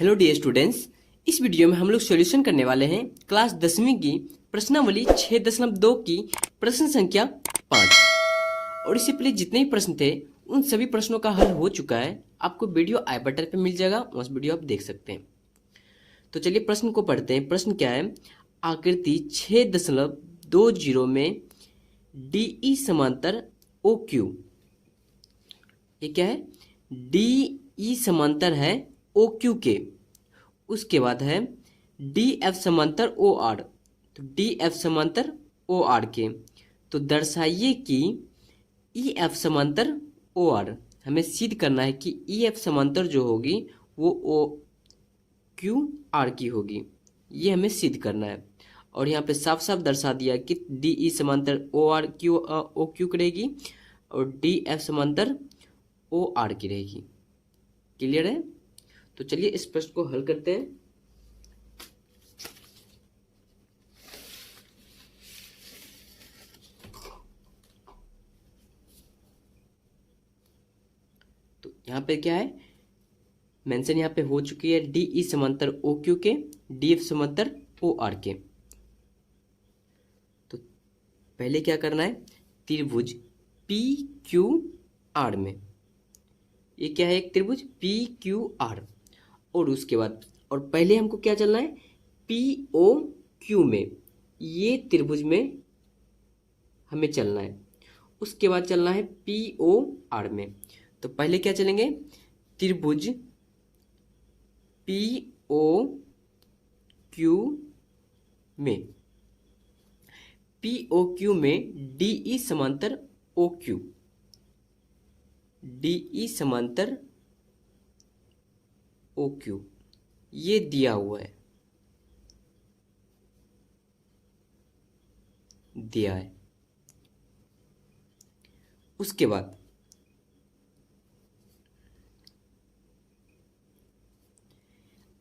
Hello dear students. इस video में हम लोग सॉल्यूशन करने वाले हैं क्लास 10वीं की प्रश्नावली 6.2 की प्रश्न संख्या 5। और इससे पहले जितने भी प्रश्न थे उन सभी प्रश्नों का हल हो चुका है। आपको वीडियो आई बटन पे मिल जाएगा, उस वीडियो आप देख सकते हैं। तो चलिए प्रश्न को पढ़ते हैं। प्रश्न क्या है? आकृति 6.20 में DE समांतर OQ। ये क्या है? DE समांतर है OQ के। उसके बाद है DF समांतर OR। तो DF समांतर OR के। तो दर्शाइए कि EF समांतर OR। हमें सिद्ध करना है कि EF समांतर जो होगी वो OQR की होगी। ये हमें सिद्ध करना है। और यहाँ पे साफ साफ दर्शा दिया कि DE समांतर OQ की रहेगी और DF समांतर OR की रहेगी। क्लियर है? तो चलिए इस प्रश्न को हल करते हैं। तो यहाँ पे क्या है मेंशन यहाँ पे हो चुकी है, DE समांतर OQ के, DF समांतर OR के। तो पहले क्या करना है? त्रिभुज PQR में, ये क्या है? एक त्रिभुज PQR। और उसके बाद और पहले हमको क्या चलना है? POQ में, ये त्रिभुज में हमें चलना है। उसके बाद चलना है POR में। तो पहले क्या चलेंगे? त्रिभुज POQ में, POQ में DE समांतर OQ, DE समांतर OQ ये दिया हुआ है, दिया है। उसके बाद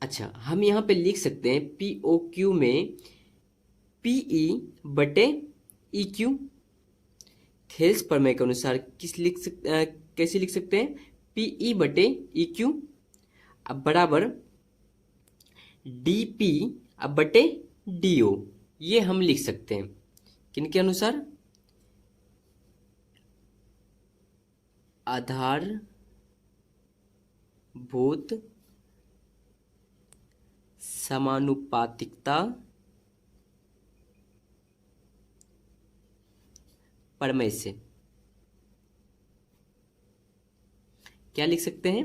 अच्छा, हम यहाँ पे लिख सकते हैं POQ में PE बटे EQ। थेल्स प्रमेय के अनुसार कैसे लिख सकते हैं? PE बटे EQ अब बराबर DP अब बटे DO। ये हम लिख सकते हैं किनके अनुसार? आधारभूत समानुपातिकता प्रमेय से। क्या लिख सकते हैं?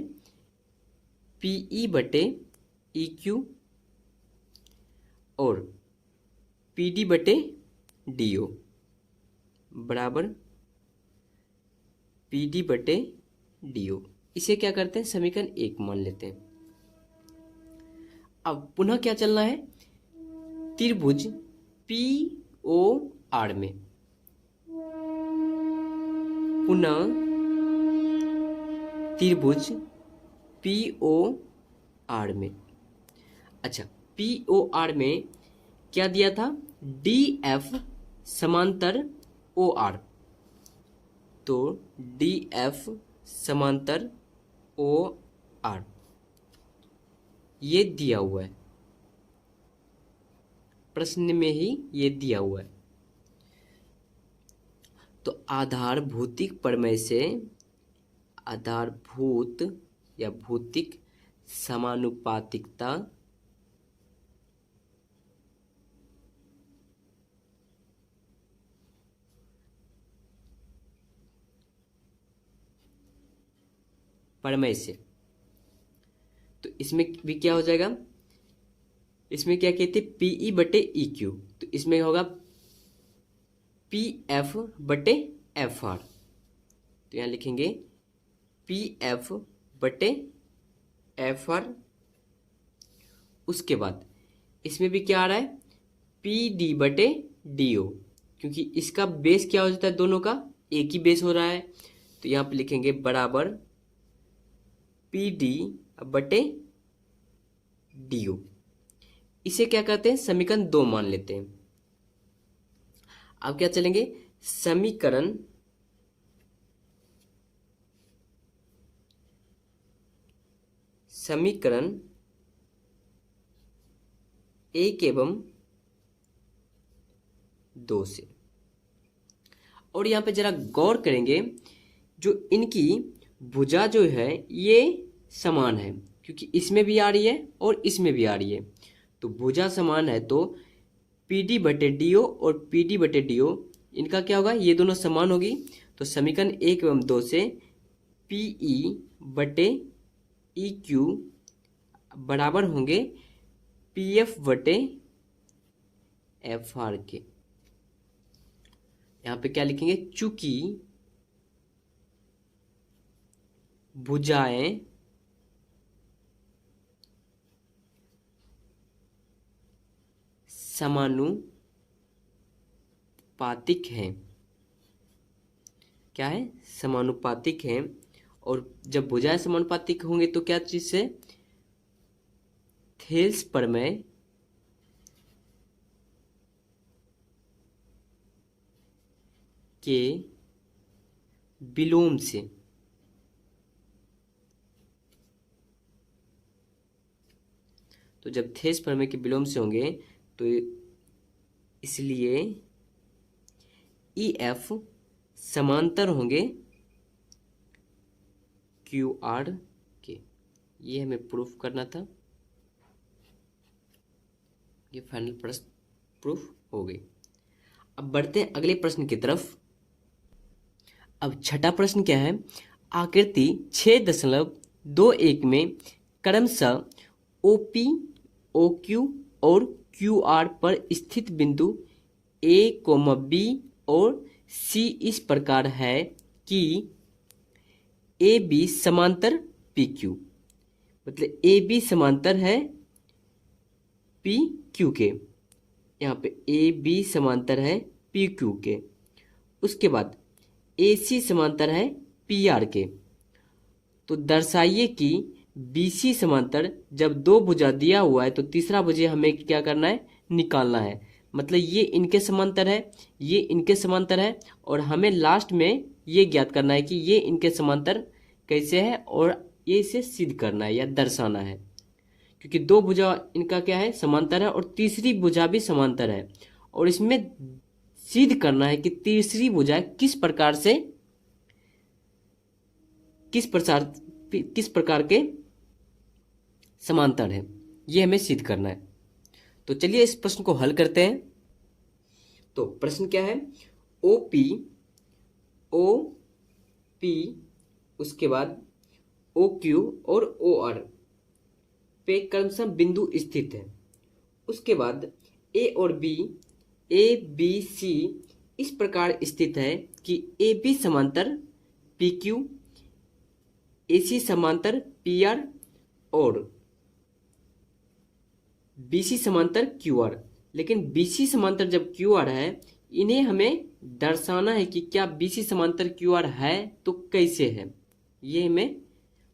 PE बटे EQ और PD बटे DO बराबर PD बटे DO। इसे क्या करते हैं? समीकरण 1 मान लेते हैं। अब पुनः क्या चलना है? त्रिभुज POR में, पुनः त्रिभुज POR में। अच्छा, POR में क्या दिया था? DF समांतर OR। तो DF समांतर OR ये दिया हुआ है, प्रश्न में ही ये दिया हुआ है। तो आधारभूतिक प्रमेय से, आधारभूत या भौतिक समानुपातिकता प्रमेय से, तो इसमें भी क्या हो जाएगा? इसमें क्या कहते हैं? PE बटे EQ। तो इसमें होगा PF बटे FR। तो यहाँ लिखेंगे PF बटे FR। उसके बाद इसमें भी क्या आ रहा है? PD बटे DO, क्योंकि इसका बेस क्या हो जाता है? दोनों का एक ही बेस हो रहा है। तो यहाँ पे लिखेंगे बराबर PD बटे DO। इसे क्या कहते हैं? समीकरण 2 मान लेते हैं। अब क्या चलेंगे? समीकरण 1 एवं 2 से। और यहाँ पे जरा गौर करेंगे, जो इनकी भुजा जो है ये समान है, क्योंकि इसमें भी आ रही है और इसमें भी आ रही है। तो भुजा समान है तो PD बटे DO और PD बटे DO इनका क्या होगा, ये दोनों समान होगी। तो समीकरण 1 एवं 2 से PE बटे EQ बराबर होंगे PF बटे FR के। यहाँ पे क्या लिखेंगे, चूंकि भुजाएं समानुपातिक हैं, क्या है, समानुपातिक हैं। और जब भुजाएं समानुपातिक होंगे तो क्या चीज से, थेल्स प्रमेय के विलोम से। तो जब थेल्स प्रमेय के विलोम से होंगे तो इसलिए EF समांतर होंगे QR के। ये हमें प्रूफ करना था, ये फाइनल प्रश्न प्रूफ हो गई। अब बढ़ते हैं अगले प्रश्न की तरफ। अब छठा प्रश्न क्या है, आकृति 6.21 में क्रमशः OP, OQ और QR पर स्थित बिंदु A, B और C इस प्रकार है कि AB समांतर PQ, मतलब AB समांतर है PQ के। यहाँ पे AB समांतर है PQ के। उसके बाद AC समांतर है PR के। तो दर्शाइए कि BC समांतर, जब दो भुजा दिया हुआ है तो तीसरा भुजा हमें क्या करना है, निकालना है। मतलब ये इनके समांतर है, ये इनके समांतर है, और हमें लास्ट में ये ज्ञात करना है कि ये इनके समांतर कैसे है, और ये इसे सिद्ध करना है या दर्शाना है। क्योंकि दो भुजा इनका क्या है, समांतर है, और तीसरी भुजा भी समांतर है, और इसमें सिद्ध करना है कि तीसरी भुजा किस प्रकार के समांतर है, ये हमें सिद्ध करना है। तो चलिए इस प्रश्न को हल करते हैं। तो प्रश्न क्या है, OP उसके बाद OQ और OR पे क्रमशः बिंदु स्थित है। उसके बाद A और B, ABC इस प्रकार स्थित है कि AB समांतर PQ, AC समांतर PR और BC समांतर QR। लेकिन BC समांतर जब QR है, इन्हें हमें दर्शाना है कि क्या BC समांतर QR है तो कैसे है, ये हमें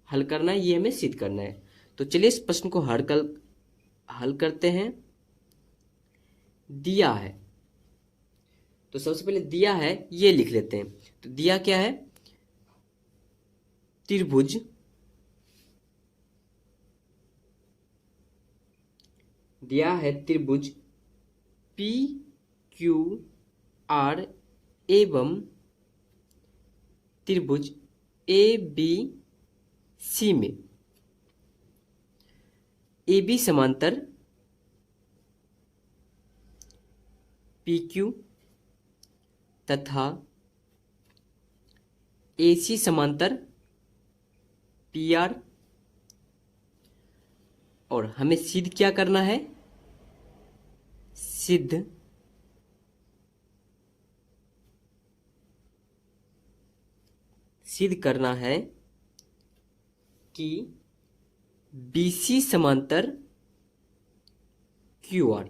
हल करना है, ये हमें सिद्ध करना है। तो चलिए इस प्रश्न को हल करते हैं। दिया है, तो सबसे पहले दिया है ये लिख लेते हैं। तो दिया क्या है, त्रिभुज दिया है त्रिभुज PQR एवं त्रिभुज ABC में AB समांतर PQ तथा AC समांतर PR। और हमें सिद्ध क्या करना है, सिद्ध करना है कि BC समांतर QR,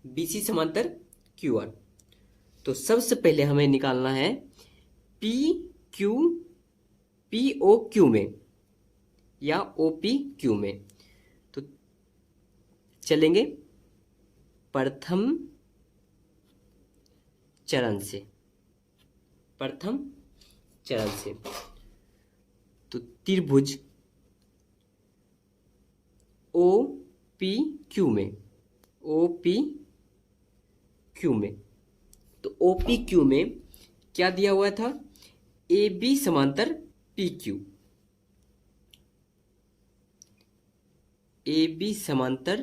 BC समांतर QR। तो सबसे पहले हमें निकालना है POQ में या OPQ में। तो चलेंगे प्रथम चरण से। तो त्रिभुज पी क्यू में, ओ पी क्यू में। तो ओ पी क्यू में क्या दिया हुआ था, ए बी समांतर पी क्यू, ए बी समांतर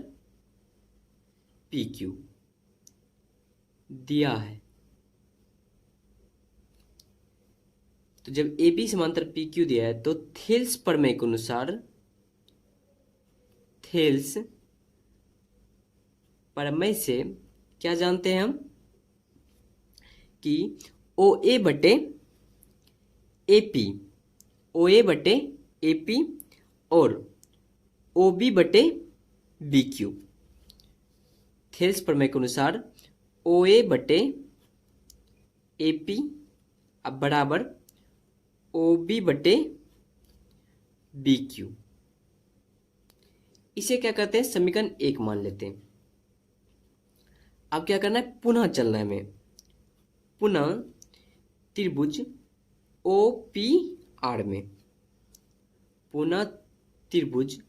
पी क्यू दिया है। तो जब ए बी समांतर पी क्यू दिया है तो थेल्स प्रमेय के अनुसार, थेल्स प्रमेय से क्या जानते हैं हम कि ओ ए बटे ए पी, ओ ए बटे ए पी और ओ बी बटे बी क्यू, थेल्स प्रमेय के अनुसार ओ ए बटे ए पी अब बराबर ओ बी बटे बी क्यू। इसे क्या करते हैं, समीकरण 1 मान लेते हैं। अब क्या करना है, पुनः चलना है हमें, पुनः त्रिभुज ओ पी आर में, पुनः त्रिभुज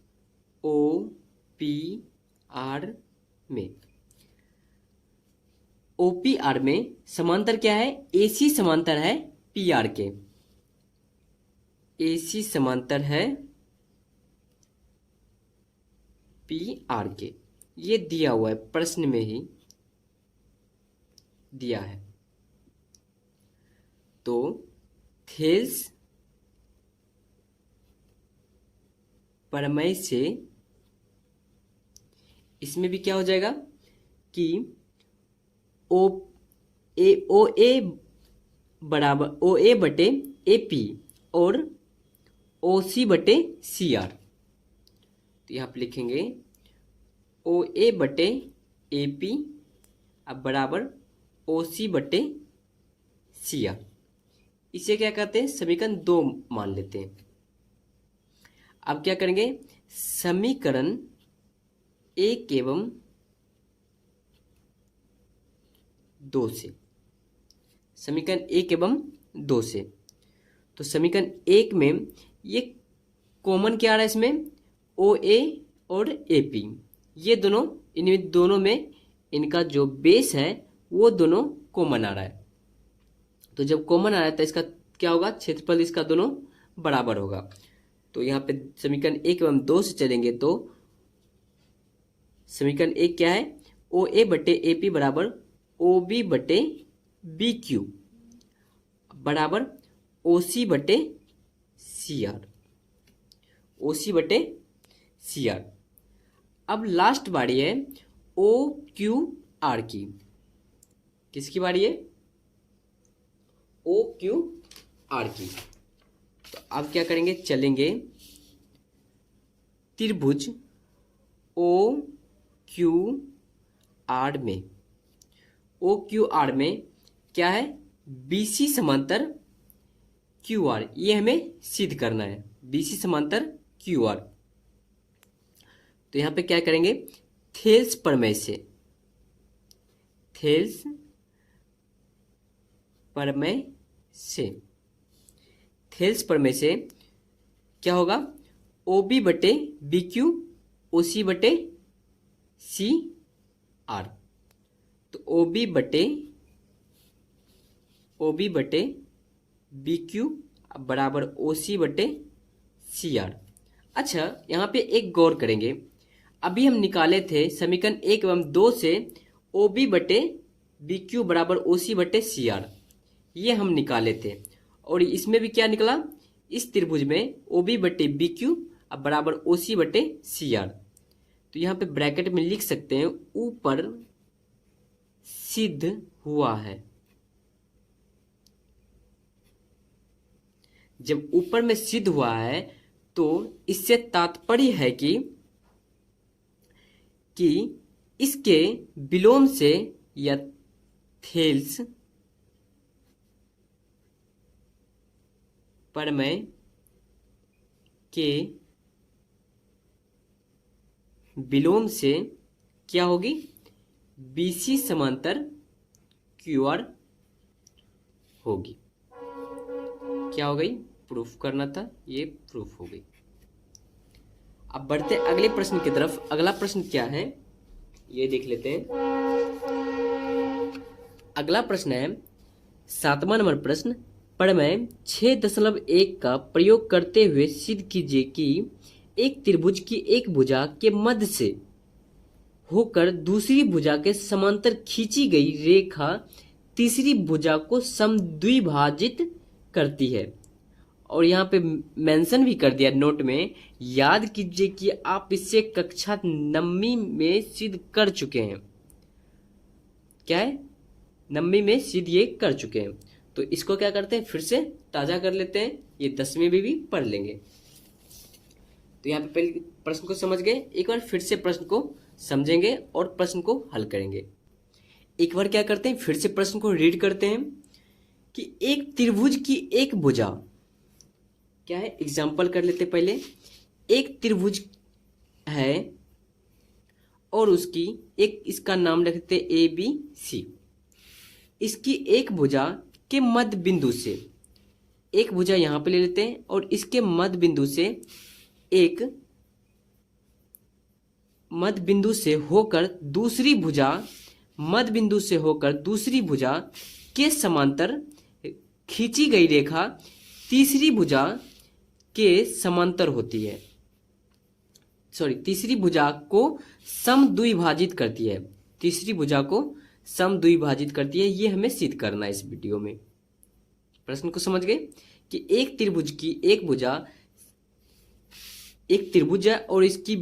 ओ पी आर में, ओ पी आर में समांतर क्या है, ए सी समांतर है पी आर के, ए सी समांतर है पी आर के। ये दिया हुआ है, प्रश्न में ही दिया है। तो थेल्स प्रमेय से इसमें भी क्या हो जाएगा कि ओ ए बराबर ओ ए बटे ए पी और ओ सी बटे सी आर। तो यहाँ पे लिखेंगे ओ ए बटे ए पी अब बराबर ओ सी बटे सी आर। इसे क्या कहते हैं, समीकरण 2 मान लेते हैं। अब क्या करेंगे, समीकरण 1 एवं 2 से, समीकरण 1 एवं 2 से। तो समीकरण 1 में ये कॉमन क्या आ रहा है, इसमें ओ ए और ए पी, ये दोनों, इनमें दोनों में इनका जो बेस है वो दोनों कॉमन आ रहा है। तो जब कॉमन आ रहा है तो इसका क्या होगा, क्षेत्रफल इसका दोनों बराबर होगा। तो यहाँ पे समीकरण 1 एवं 2 से चलेंगे तो समीकरण 1 क्या है, ओ ए बटे ए पी बराबर ओ बी बटे बी क्यू बराबर ओ सी बटे सी आर, ओ सी बटे सी आर। अब लास्ट बारी है ओ क्यू आर की। किसकी बारी है, ओ क्यू आर की। तो अब क्या करेंगे, चलेंगे त्रिभुज ओ क्यू आर में, ओ क्यू आर में क्या है, बीसी समांतर क्यू आर, ये हमें सिद्ध करना है, बीसी समांतर क्यू आर। तो यहां पे क्या करेंगे, थेल्स प्रमेय से, थेल्स प्रमेय से, थेल्स प्रमेय से क्या होगा, ओ बी बटे बी क्यू ओ सी बटे सी आर। तो ओ बी बटे बी क्यू बराबर ओ सी बटे सी आर। अच्छा, यहाँ पे एक गौर करेंगे, अभी हम निकाले थे समीकरण 1 एवं 2 से ओ बी बटे बी क्यू बराबर ओ सी बटे सी आर, ये हम निकाले थे। और इसमें भी क्या निकला, इस त्रिभुज में ओ बी बटे बी क्यू बराबर ओ सी बटे सी आर। तो यहाँ पे ब्रैकेट में लिख सकते हैं, ऊपर सिद्ध हुआ है। जब ऊपर में सिद्ध हुआ है तो इससे तात्पर्य है कि इसके विलोम से या थेल्स प्रमेय के विलोम से क्या होगी, बीसी समांतर क्यू आर होगी। क्या हो गई, प्रूफ करना था, ये प्रूफ हो गई। अब बढ़ते हैं अगले प्रश्न की तरफ। अगला प्रश्न क्या है ये देख लेते हैं। अगला प्रश्न है 7वां नंबर प्रश्न। प्रमेय 6.1 का प्रयोग करते हुए सिद्ध कीजिए कि एक त्रिभुज की एक भुजा के मध्य से होकर दूसरी भुजा के समांतर खींची गई रेखा तीसरी भुजा को समद्विभाजित करती है। और यहाँ पे मेंशन भी कर दिया नोट में, याद कीजिए कि आप इससे कक्षा 9वीं में सिद्ध कर चुके हैं। क्या है? 9वीं में सिद्ध ये कर चुके हैं। तो इसको क्या करते हैं, फिर से ताजा कर लेते हैं, ये 10वीं में भी पढ़ लेंगे। तो यहाँ पे पहले प्रश्न को समझ गए, एक बार फिर से प्रश्न को समझेंगे और प्रश्न को हल करेंगे। एक बार क्या करते हैं, फिर से प्रश्न को रीड करते हैं कि एक त्रिभुज की एक भुजा, क्या है, एग्जाम्पल कर लेते पहले। एक त्रिभुज है और उसकी एक, इसका नाम रखते ए बी सी। इसकी एक भुजा के मध्य बिंदु से, एक भुजा यहां पे ले लेते हैं और इसके मध्य बिंदु से एक मध्य बिंदु से होकर दूसरी भुजा, मध्य बिंदु से होकर दूसरी भुजा के समांतर खींची गई रेखा तीसरी भुजा के समांतर होती है। तीसरी भुजा को समद्विभाजित करती है। तीसरी भुजा को समद्विभाजित करती है। ये हमें सिद्ध करना है इस वीडियो में। प्रश्न को समझ गए कि एक त्रिभुज की एक भुजा, एक त्रिभुज है और इसकी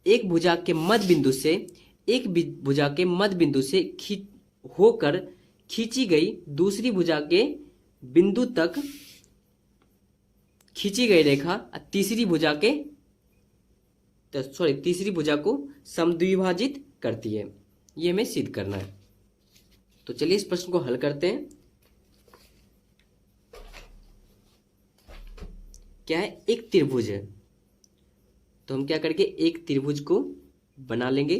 एक भुजा के मध्य बिंदु से, एक भुजा के मध्य बिंदु से होकर खींची गई दूसरी भुजा के बिंदु तक खींची गई रेखा तीसरी भुजा के तीसरी भुजा को समद्विभाजित करती है। ये हमें सिद्ध करना है। तो चलिए इस प्रश्न को हल करते हैं। क्या है, एक त्रिभुज है, तो हम क्या करके एक त्रिभुज को बना लेंगे।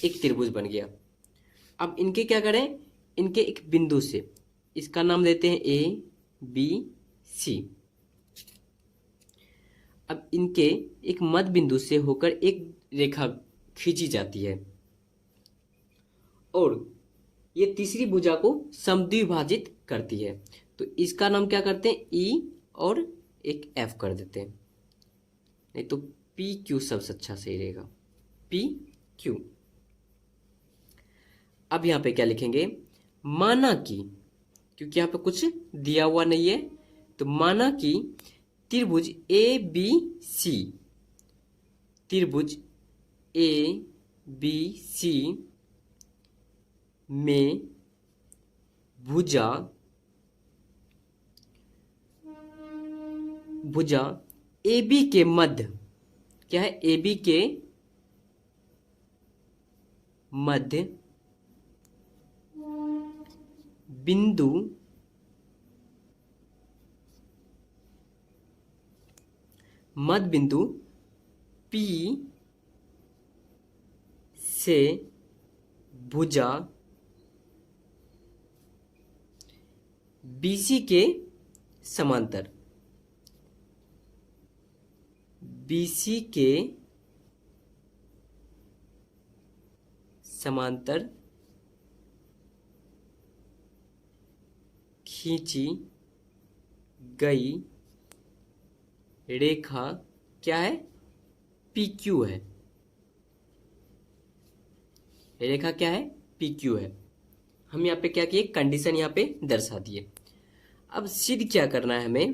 एक त्रिभुज बन गया। अब इनके क्या करें, इनके एक बिंदु से, इसका नाम देते हैं ए बी सी। अब इनके एक मध्य बिंदु से होकर एक रेखा खींची जाती है और ये तीसरी भुजा को समद्विभाजित करती है। तो इसका नाम क्या करते हैं, ई और एक एफ कर देते हैं, नहीं तो पी क्यू सबसे अच्छा सही रहेगा, पी क्यू। अब यहां पे क्या लिखेंगे, माना कि, क्योंकि यहां पे कुछ दिया हुआ नहीं है, तो माना कि त्रिभुज ए बी सी, त्रिभुज ए बी सी में भुजा ए बी के मध्य, क्या है, ए बी के मध्य बिंदु मध्य बिंदु P से भुजा BC के समांतर, BC के समांतर खींची गई रेखा क्या है, PQ है। रेखा क्या है, PQ है। हम यहाँ पे क्या किए, कंडीशन यहाँ पे दर्शा दिए। अब सिद्ध क्या करना है हमें,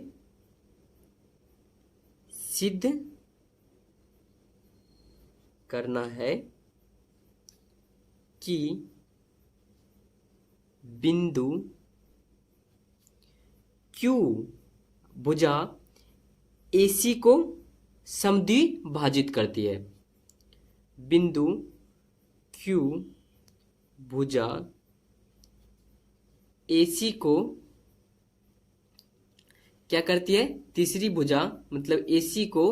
सिद्ध करना है कि बिंदु Q भुजा AC को समद्विभाजित करती है। बिंदु Q भुजा AC को क्या करती है, तीसरी भुजा मतलब AC को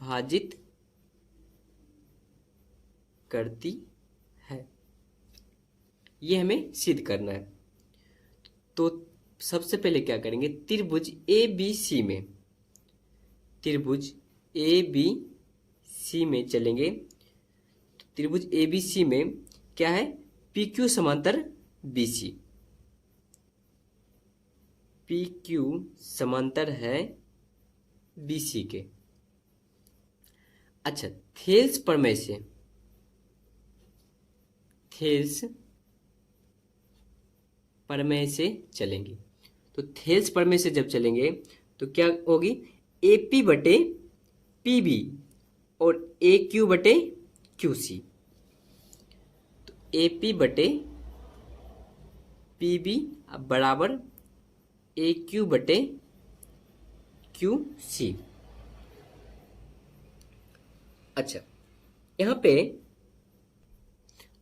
भाजित करती है। ये हमें सिद्ध करना है। तो सबसे पहले क्या करेंगे, त्रिभुज ए बी सी में, त्रिभुज ए बी सी में चलेंगे। तो त्रिभुज ए बी सी में क्या है, पी क्यू समांतर बी सी, पी क्यू समांतर है बी सी के। अच्छा, थेल्स प्रमेय से, थेल्स प्रमेय से चलेंगे। तो थेल्स प्रमेय से जब चलेंगे तो क्या होगी, ए पी बटे पी बी और ए क्यू बटे क्यू सी। तो ए पी बटे पी बी बराबर ए क्यू बटे क्यू सी। अच्छा, यहाँ पे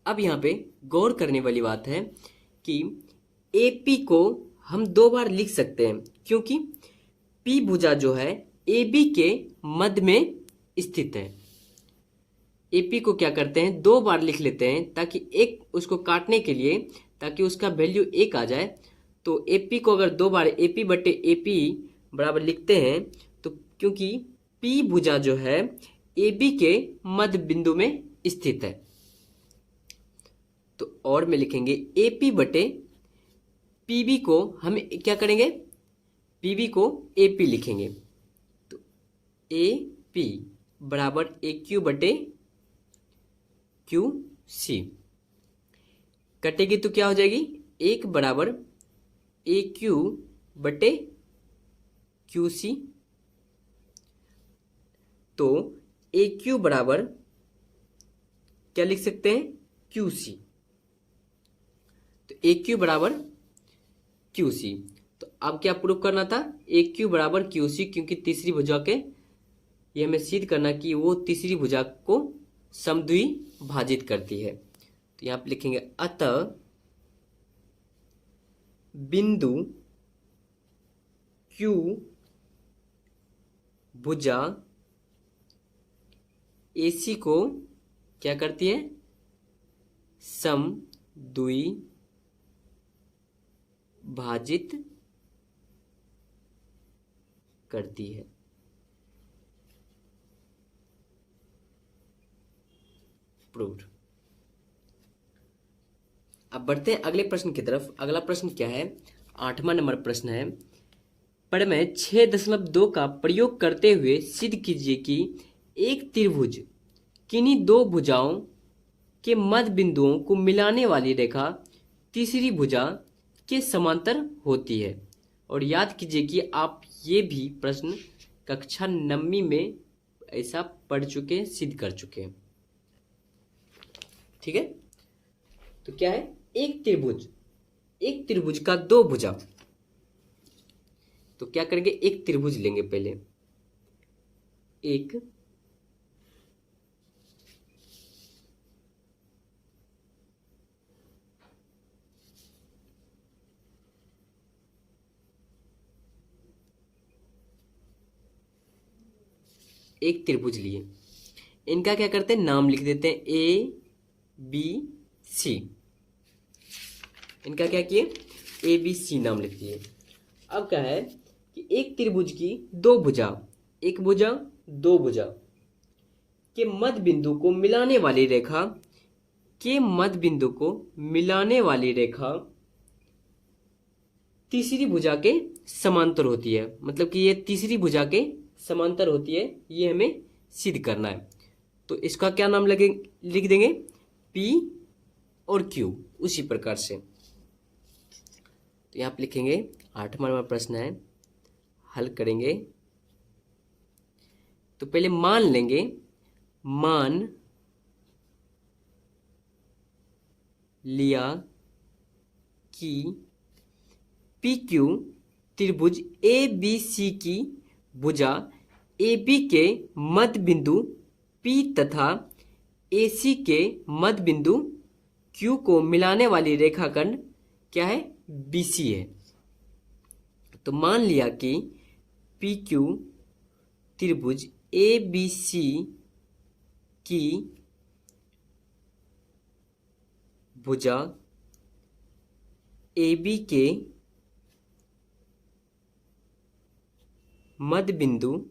अब यहाँ पे गौर करने वाली बात है कि AP को हम दो बार लिख सकते हैं, क्योंकि P भुजा जो है AB के मध्य में स्थित है। AP को क्या करते हैं, दो बार लिख लेते हैं, ताकि एक उसको काटने के लिए, ताकि उसका वैल्यू 1 आ जाए। तो AP को अगर दो बार AP बटे AP बराबर लिखते हैं, तो क्योंकि P भुजा जो है AB के मध्य बिंदु में स्थित है, तो और में लिखेंगे AP बटे PB को हम क्या करेंगे, PB को AP लिखेंगे। तो AP बराबर AQ बटे QC कटेगी तो क्या हो जाएगी, 1 बराबर AQ बटे QC। तो AQ बराबर क्या लिख सकते हैं, QC। तो AQ बराबर QC। तो अब क्या प्रूव करना था, AQ बराबर QC, क्योंकि तीसरी भुजा के ये हमें सिद्ध करना कि वो तीसरी भुजा को समद्वि भाजित करती है। तो यहाँ पे लिखेंगे, अतः बिंदु Q भुजा AC को क्या करती है, समद्वि भाजित करती है। प्रूव्ड। अब बढ़ते हैं अगले प्रश्न की तरफ। अगला प्रश्न क्या है, 8वां नंबर प्रश्न है, प्रमेय 6.2 का प्रयोग करते हुए सिद्ध कीजिए कि एक त्रिभुज किन्हीं दो भुजाओं के मध्य बिंदुओं को मिलाने वाली रेखा तीसरी भुजा के समांतर होती है। और याद कीजिए कि आप ये भी प्रश्न कक्षा 9वीं में ऐसा पढ़ चुके, सिद्ध कर चुके हैं। ठीक है, तो क्या है, एक त्रिभुज का दो भुजा। तो क्या करेंगे, एक त्रिभुज लेंगे पहले, एक त्रिभुज लिए, इनका क्या करते हैं, नाम लिख देते हैं ABC। इनका क्या किए, ABC नाम लिख दिए। अब क्या है कि एक त्रिभुज की दो भुजा, एक भुजा दो भुजा के मध्य बिंदु को मिलाने वाली रेखा, के मध्य बिंदु को मिलाने वाली रेखा तीसरी भुजा के समांतर होती है। मतलब कि ये तीसरी भुजा के समांतर होती है, ये हमें सिद्ध करना है। तो इसका क्या नाम लगे, लिख देंगे P और Q, उसी प्रकार से। तो यहाँ पे लिखेंगे, 8वां नंबर प्रश्न है, हल करेंगे। तो पहले मान लेंगे, मान लिया कि PQ त्रिभुज ABC की भुजा AB के मध्य बिंदु P तथा AC के मध्य बिंदु Q को मिलाने वाली रेखाखंड क्या है, BC है। तो मान लिया कि PQ त्रिभुज ए बी सी की भुजा ए बी के मध्य बिंदु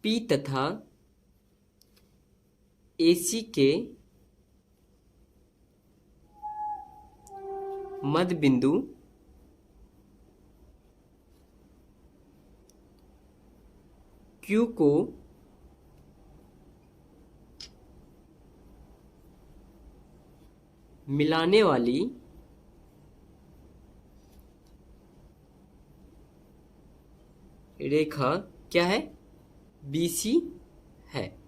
P तथा AC के मध्य बिंदु Q को मिलाने वाली रेखा क्या है? BC है।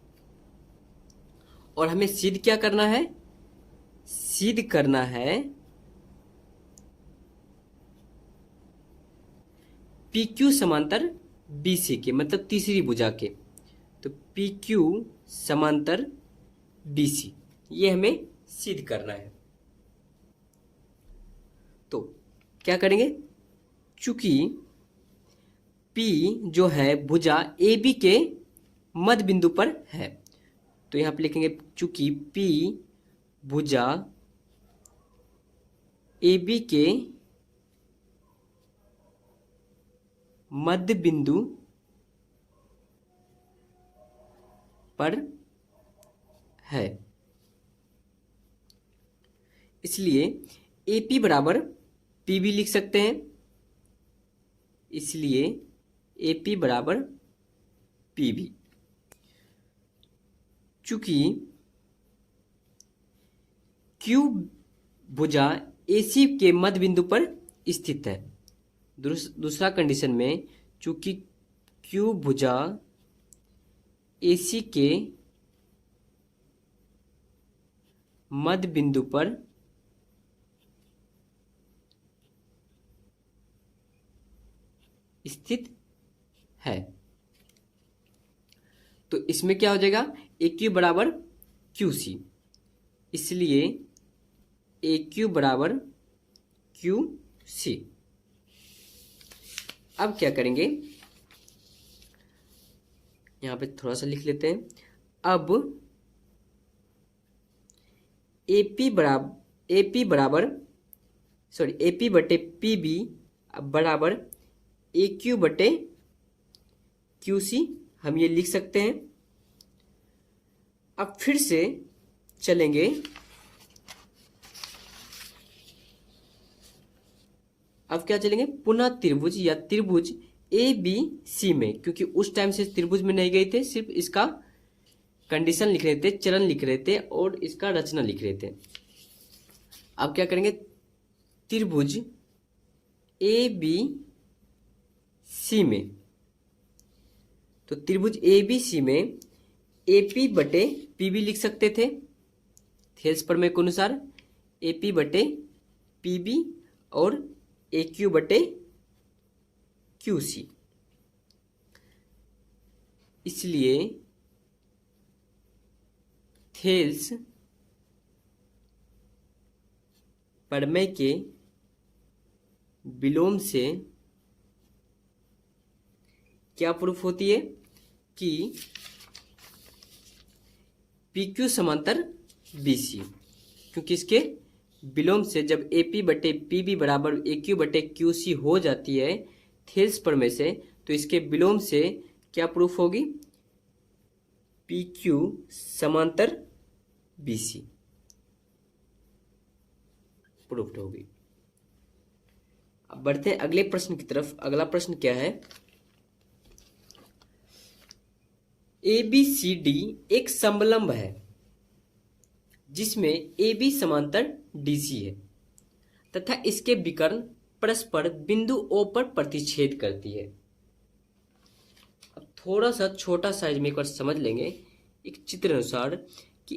और हमें सिद्ध क्या करना है? सिद्ध करना है PQ समांतर BC के, मतलब तीसरी भुजा के। तो PQ समांतर BC, ये हमें सिद्ध करना है। तो क्या करेंगे? चूंकि P जो है भुजा AB के मध्य बिंदु पर है, तो यहां पे लिखेंगे चूंकि P भुजा AB के मध्य बिंदु पर है, इसलिए AP बराबर PB लिख सकते हैं। इसलिए AP बराबर PB। चूंकि Q भुजा AC के मध्य बिंदु पर स्थित है। दूसरा कंडीशन में चूंकि Q भुजा AC के मध्य बिंदु पर स्थित है, तो इसमें क्या हो जाएगा? AQ बराबर QC। इसलिए AQ बराबर QC। अब क्या करेंगे? यहां पे थोड़ा सा लिख लेते हैं। अब AP बटे PB बराबर AQ बटे QC, हम ये लिख सकते हैं। अब फिर से चलेंगे, अब क्या चलेंगे? पुनः त्रिभुज या त्रिभुज ABC में, क्योंकि उस टाइम से त्रिभुज में नहीं गए थे, सिर्फ इसका कंडीशन लिख रहे थे, चरण लिख रहे थे और इसका रचना लिख रहे थे। अब क्या करेंगे? त्रिभुज ABC में, तो त्रिभुज ABC में AP बटे PB लिख सकते थे थेल्स प्रमेय के अनुसार। AP बटे PB और AQ बटे QC। इसलिए थेल्स प्रमेय के विलोम से क्या प्रूफ होती है? कि PQ समांतर BC, क्योंकि इसके विलोम से जब AP बटे PB बराबर AQ बटे QC हो जाती है थेल्स प्रमेय से, तो इसके विलोम से क्या प्रूफ होगी? PQ समांतर BC प्रूफ होगी। अब बढ़ते हैं अगले प्रश्न की तरफ। अगला प्रश्न क्या है? ABCD एक समलंब है जिसमें AB समांतर DC है तथा इसके विकर्ण परस्पर बिंदु O पर प्रतिच्छेद करती है। अब थोड़ा सा छोटा साइज में एक बार समझ लेंगे एक चित्र अनुसार कि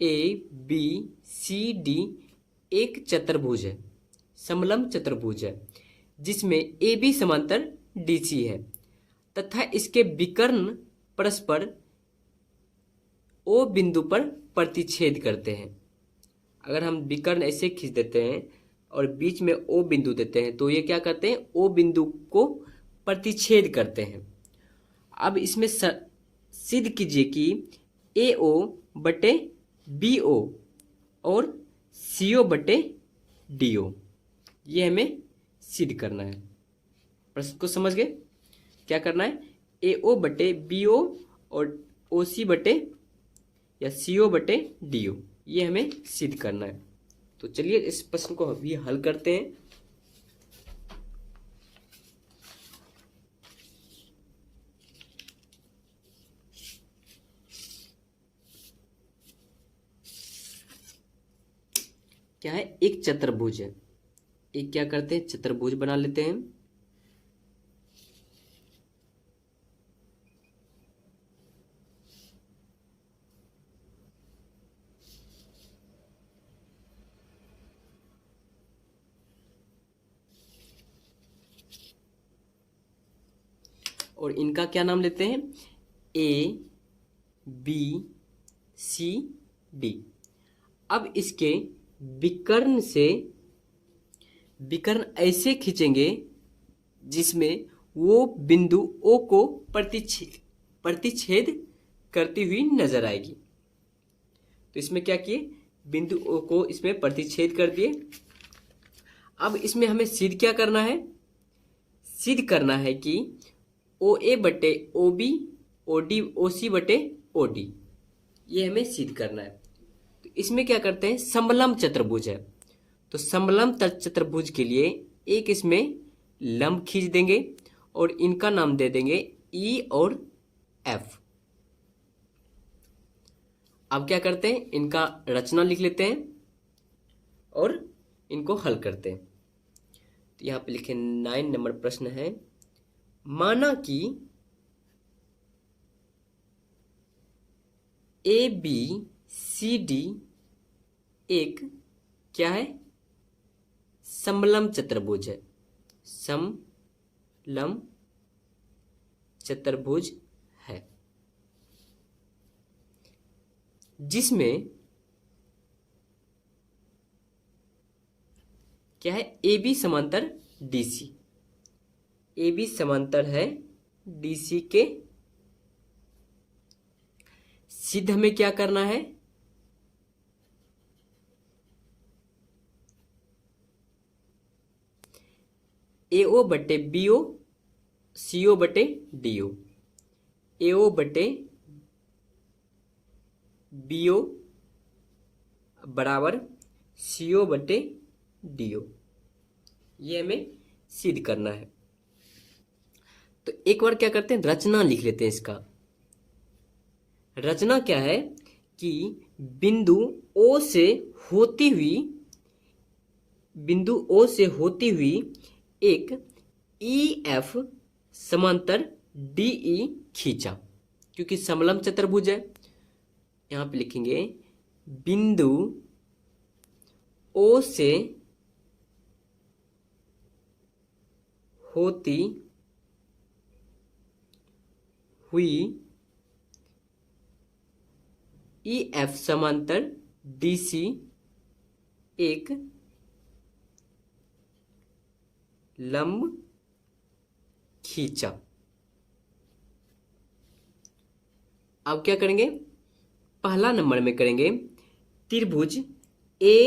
ABCD एक चतुर्भुज है, समलंब चतुर्भुज है, जिसमें AB समांतर DC है तथा इसके विकर्ण परस्पर O बिंदु पर प्रतिच्छेद करते हैं। अगर हम विकर्ण ऐसे खींच देते हैं और बीच में ओ बिंदु देते हैं, तो ये क्या करते हैं, ओ बिंदु को प्रतिच्छेद करते हैं। अब इसमें सिद्ध कीजिए कि ए ओ बटे बी ओ और सी ओ बटे डी ओ, ये हमें सिद्ध करना है। प्रश्न को समझ गए? क्या करना है, ए ओ बटे बी ओ और ओ सी बटे या सी ओ बटे डी ओ, ये हमें सिद्ध करना है। तो चलिए इस प्रश्न को अभी हल करते हैं। क्या है, एक चतुर्भुज है, एक क्या करते हैं, चतुर्भुज बना लेते हैं। और इनका क्या नाम लेते हैं, ए बी सी डी। अब इसके विकर्ण से विकर्ण ऐसे खींचेंगे जिसमें वो बिंदु ओ को प्रतिच्छेद करती हुई नजर आएगी। तो इसमें क्या किए, बिंदु ओ को इसमें प्रतिच्छेद कर दिए। अब इसमें हमें सिद्ध क्या करना है, सिद्ध करना है कि ओ ए बटे O B O D O सी बटे ओ डी, ये हमें सिद्ध करना है। तो इसमें क्या करते हैं, समलंब चतुर्भुज है, तो समलंब चतुर्भुज के लिए एक इसमें लंब खींच देंगे और इनका नाम दे देंगे ई और एफ। अब क्या करते हैं, इनका रचना लिख लेते हैं और इनको हल करते हैं। तो यहां पे लिखे 9 नंबर प्रश्न है, माना कि ए बी सी डी एक क्या है, समलंब चतुर्भुज है, समलंब चतुर्भुज है, जिसमें क्या है, ए बी समांतर डी सी, ए बी समांतर है डी सी के। सिद्ध हमें क्या करना है, ए ओ बटे बी ओ सी ओ बटे डी ओ, ए ओ बटे बी ओ बराबर सी ओ बटे डी ओ, ये हमें सिद्ध करना है। तो एक बार क्या करते हैं, रचना लिख लेते हैं। इसका रचना क्या है कि बिंदु ओ से होती हुई, बिंदु ओ से होती हुई एक ई एफ समांतर डी ई खींचा, क्योंकि समलंब चतुर्भुज है। यहां पे लिखेंगे बिंदु ओ से होती हुई ई एफ समांतर डी सी एक लंब खींचा। अब क्या करेंगे, पहला नंबर में करेंगे त्रिभुज ए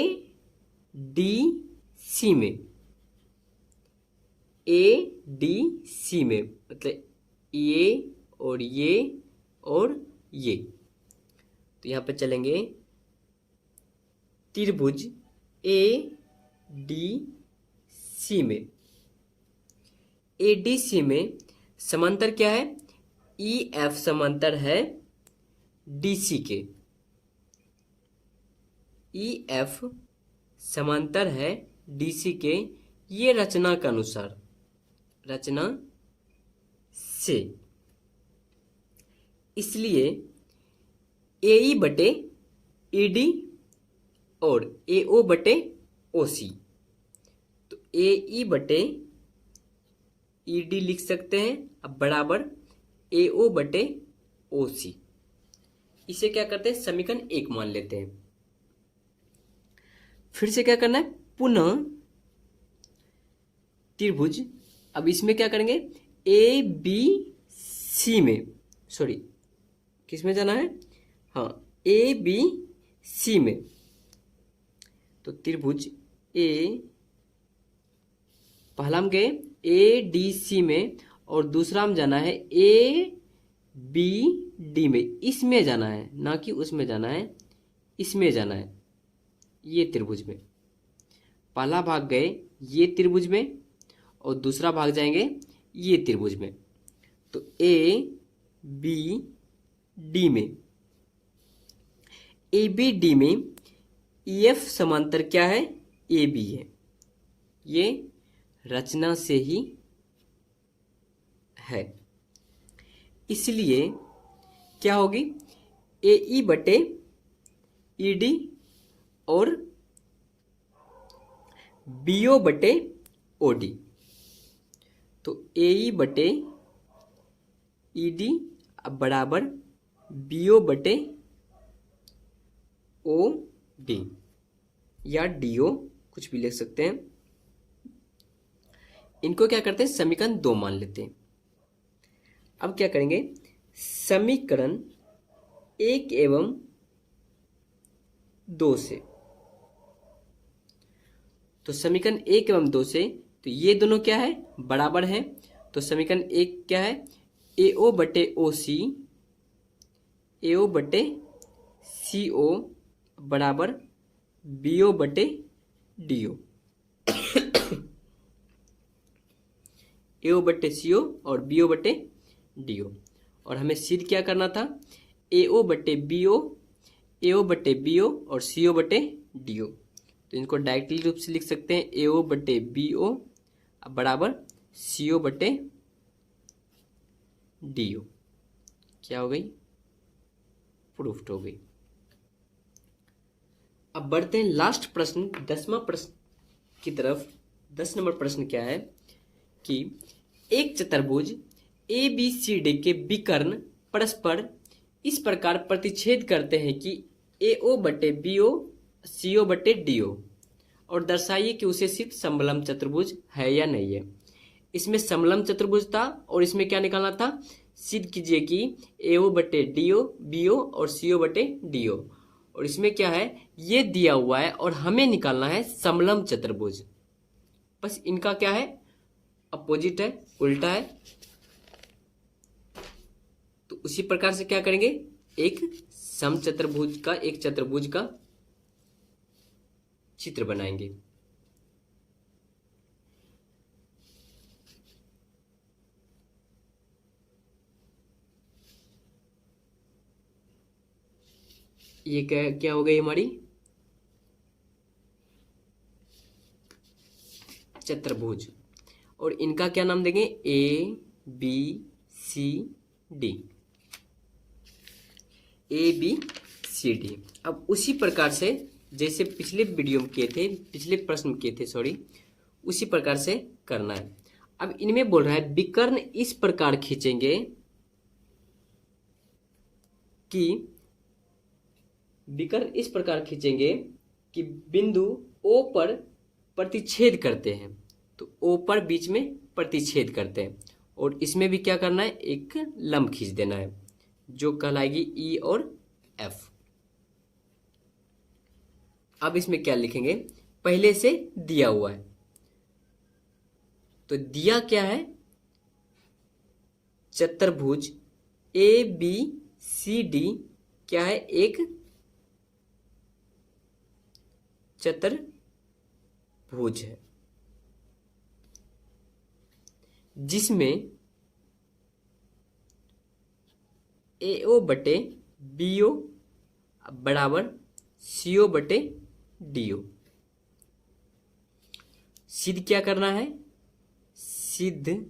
डी सी में, ए डी सी में मतलब ये और ये और ये। तो यहां पे चलेंगे त्रिभुज ए डी सी में, ए डी सी में समांतर क्या है, ई एफ समांतर है डी सी के, ई एफ समांतर है डी सी के, ये रचना के अनुसार, रचना से। इसलिए ए ई बटे ई डी और ए ओ बटे ओ सी, तो ए ई बटे ई डी लिख सकते हैं, अब बराबर ए ओ बटे ओ सी। इसे क्या करते हैं, समीकरण 1 मान लेते हैं। फिर से क्या करना है, पुनः त्रिभुज, अब इसमें क्या करेंगे, ए बी सी में, सॉरी किस में जाना है, हाँ ए बी सी में। तो त्रिभुज ए, पहला हम गए ए डी सी में और दूसरा हम जाना है ए बी डी में, इसमें जाना है ना कि उसमें जाना है, इसमें जाना है। ये त्रिभुज में पहला भाग गए ये त्रिभुज में और दूसरा भाग जाएंगे ये त्रिभुज में। तो ए बी डी में, ए बी डी में EF समांतर क्या है, ए बी है। ये रचना से ही है, इसलिए क्या होगी, ए ई बटे ई डी और बी ओ बटे ओ डी। तो ए ई बटे ई डी बराबर बी ओ बटे ओ डी या डी ओ, कुछ भी लिख सकते हैं। इनको क्या करते हैं, समीकरण 2 मान लेते हैं। अब क्या करेंगे, समीकरण 1 एवं 2 से, तो समीकरण 1 एवं 2 से, तो ये दोनों क्या है, बराबर है। तो समीकरण 1 क्या है, ए ओ बटे ओ सी, ए ओ बटे सी ओ बराबर बी ओ बटे डी ओ, ए ओ बटे सी ओ और बी ओ बटे डी ओ। और हमें सिद्ध क्या करना था, ए ओ बटे बी ओ, ए ओ बटे बी ओ और सी ओ बटे डी ओ। तो इनको डायरेक्टली रूप से लिख सकते हैं, ए ओ बटे बी ओ बराबर सी ओ बटे डी ओ। क्या हो गई, प्रूफ्ड हो गई। अब बढ़ते हैं लास्ट प्रश्न, 10वां प्रश्न की तरफ। 10 नंबर प्रश्न क्या है कि एक चतुर्भुज ए बी सी डी के विकर्ण परस्पर इस प्रकार प्रतिच्छेद करते हैं कि ए ओ बटे बी ओ सी ओ बटे डी ओ, और दर्शाइए कि उसे सिर्फ समलंब चतुर्भुज है या नहीं है। इसमें समलंब चतुर्भुज था और इसमें क्या निकालना था, सिद्ध कीजिए कि ए ओ बटे डी ओ, बी ओ और सी ओ बटे डी ओ। और इसमें क्या है, ये दिया हुआ है और हमें निकालना है समलंब चतुर्भुज। बस इनका क्या है, अपोजिट है, उल्टा है। तो उसी प्रकार से क्या करेंगे, एक समचतुर्भुज का, एक चतुर्भुज का चित्र बनाएंगे। ये क्या हो गई हमारी चतुर्भुज, और इनका क्या नाम देंगे, A B C D, A B C D. अब उसी प्रकार से जैसे पिछले वीडियो में किए थे, पिछले प्रश्न में किए थे सॉरी, उसी प्रकार से करना है। अब इनमें बोल रहा है विकर्ण इस प्रकार खींचेंगे कि, विकर्ण इस प्रकार खींचेंगे कि बिंदु O पर प्रतिच्छेद करते हैं। तो O पर बीच में प्रतिच्छेद करते हैं, और इसमें भी क्या करना है, एक लंब खींच देना है जो कहलाएगी E और F। अब इसमें क्या लिखेंगे, पहले से दिया हुआ है। तो दिया क्या है, चतुर्भुज ए बी सी डी क्या है, एक चतुर्भुज है जिसमें ए ओ बटे बी ओ बराबर सी ओ बटे डी ओ। सिद्ध क्या करना है, सिद्ध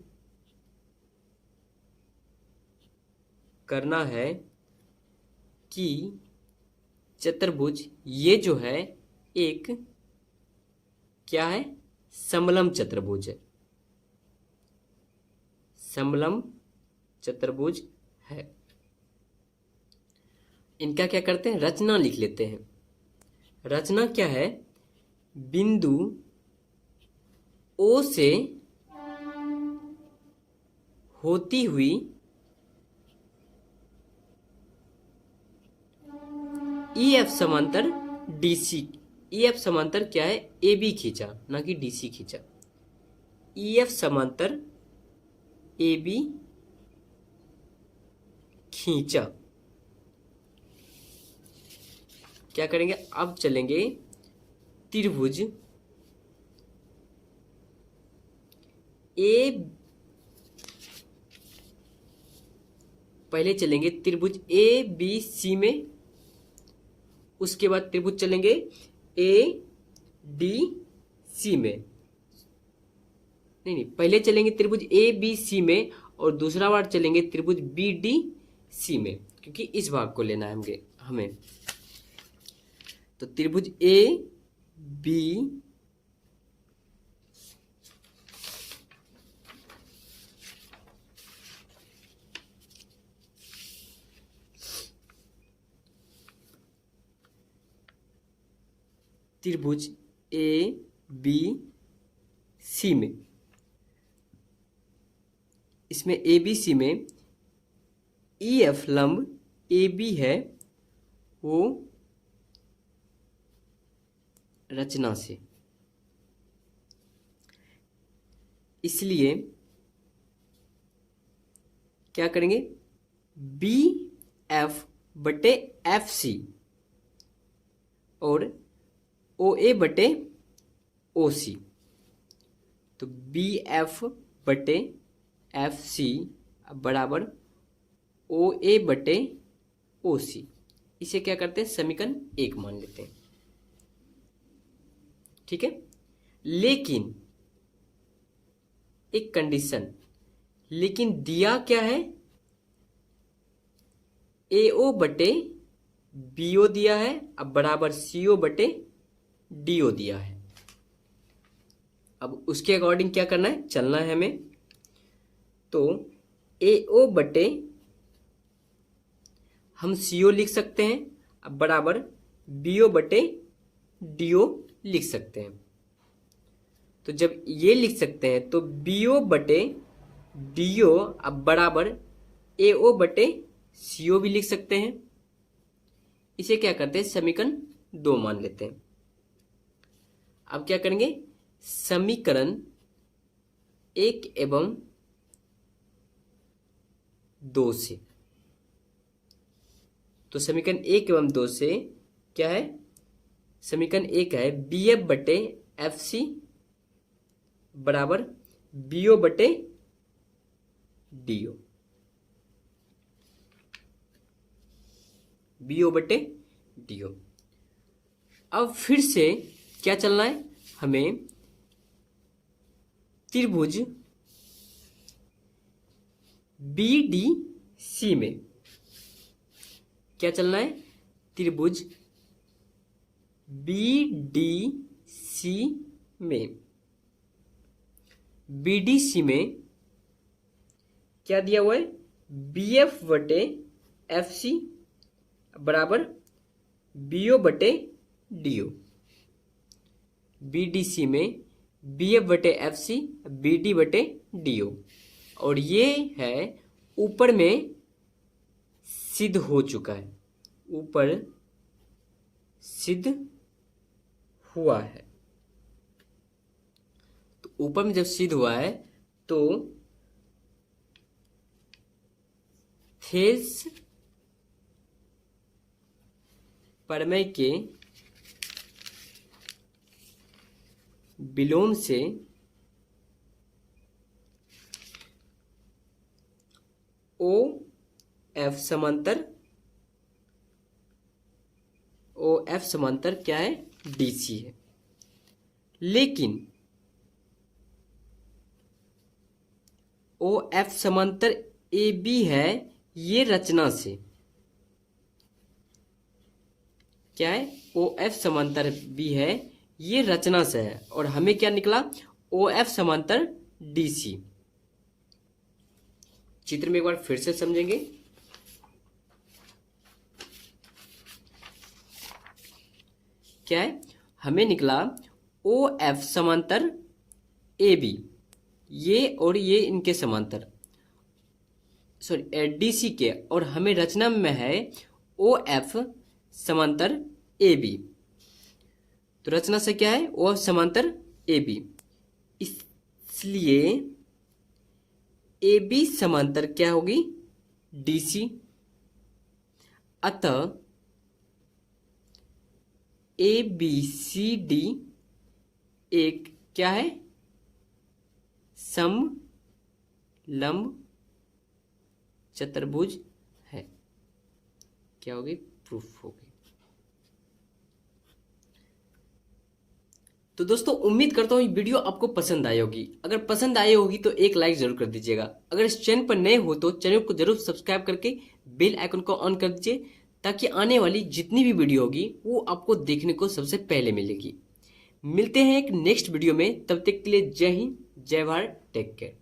करना है कि चतुर्भुज ये जो है एक क्या है, समलंब चतुर्भुज है, समलंब चतुर्भुज है। इनका क्या करते हैं, रचना लिख लेते हैं। रचना क्या है, बिंदु O से होती हुई EF समांतर DC, EF समांतर क्या है, AB खींचा ना कि DC खींचा। EF समांतर AB खींचा। क्या करेंगे, अब चलेंगे त्रिभुज ए, पहले चलेंगे त्रिभुज ABC में, उसके बाद त्रिभुज चलेंगे ADC में। नहीं, पहले चलेंगे त्रिभुज ABC में और दूसरा बार चलेंगे त्रिभुज BDC में, क्योंकि इस भाग को लेना है हमें। तो त्रिभुज AB त्रिभुज ABC में, इसमें ABC में EF लंब AB है, वो रचना से, इसलिए क्या करेंगे, BF बटे FC और OA बटे OC। तो BF बटे FC बराबर OA बटे OC। इसे क्या करते हैं, समीकरण 1 मान लेते हैं। ठीक है, लेकिन एक कंडीशन, लेकिन दिया क्या है, AO बटे BO दिया है, अब बराबर CO बटे DO दिया है। अब उसके अकॉर्डिंग क्या करना है, चलना है हमें। तो AO बटे हम CO लिख सकते हैं, अब बराबर BO बटे DO लिख सकते हैं। तो जब ये लिख सकते हैं तो BO बटे DO अब बराबर AO बटे CO भी लिख सकते हैं। इसे क्या करते हैं, समीकरण 2 मान लेते हैं। अब क्या करेंगे, समीकरण 1 एवं 2 से, तो समीकरण 1 एवं 2 से क्या है, समीकरण 1 है BF बटे FC बराबर BO बटे DO, BO बटे DO। अब फिर से क्या चलना है, हमें त्रिभुज BDC में क्या चलना है, त्रिभुज BDC में, BDC में क्या दिया हुआ है, BF बटे FC बराबर BO बटे DO। BDC में BF बटे FC BD बटे DO, और ये है ऊपर में सिद्ध हो चुका है, ऊपर सिद्ध हुआ है। तो ऊपर में जब सिद्ध हुआ है तो थेल्स प्रमेय के विलोम से OF समांतर क्या है, DC है। लेकिन OF समांतर AB है, ये रचना से क्या है, OF समांतर B है, ये रचना से है, और हमें क्या निकला, OF समांतर DC। चित्र में एक बार फिर से समझेंगे। क्या है, हमें निकला OF समांतर AB, ये और ये इनके समांतर, DC के, और हमें रचना में है OF समांतर AB। तो रचना से क्या है? OF समांतर AB, इसलिए AB समांतर क्या होगी? DC। अतः ABCD एक क्या है? समलंब चतुर्भुज है। क्या होगी? प्रूफ होगी। तो दोस्तों उम्मीद करता हूँ ये वीडियो आपको पसंद आई होगी। अगर पसंद आई होगी तो एक लाइक जरूर कर दीजिएगा। अगर इस चैनल पर नए हो तो चैनल को जरूर सब्सक्राइब करके बेल आइकन को ऑन कर दीजिए, ताकि आने वाली जितनी भी वीडियो होगी वो आपको देखने को सबसे पहले मिलेगी। मिलते हैं एक नेक्स्ट वीडियो में, तब तक के लिए जय हिंद, जय भारत, टेक केयर।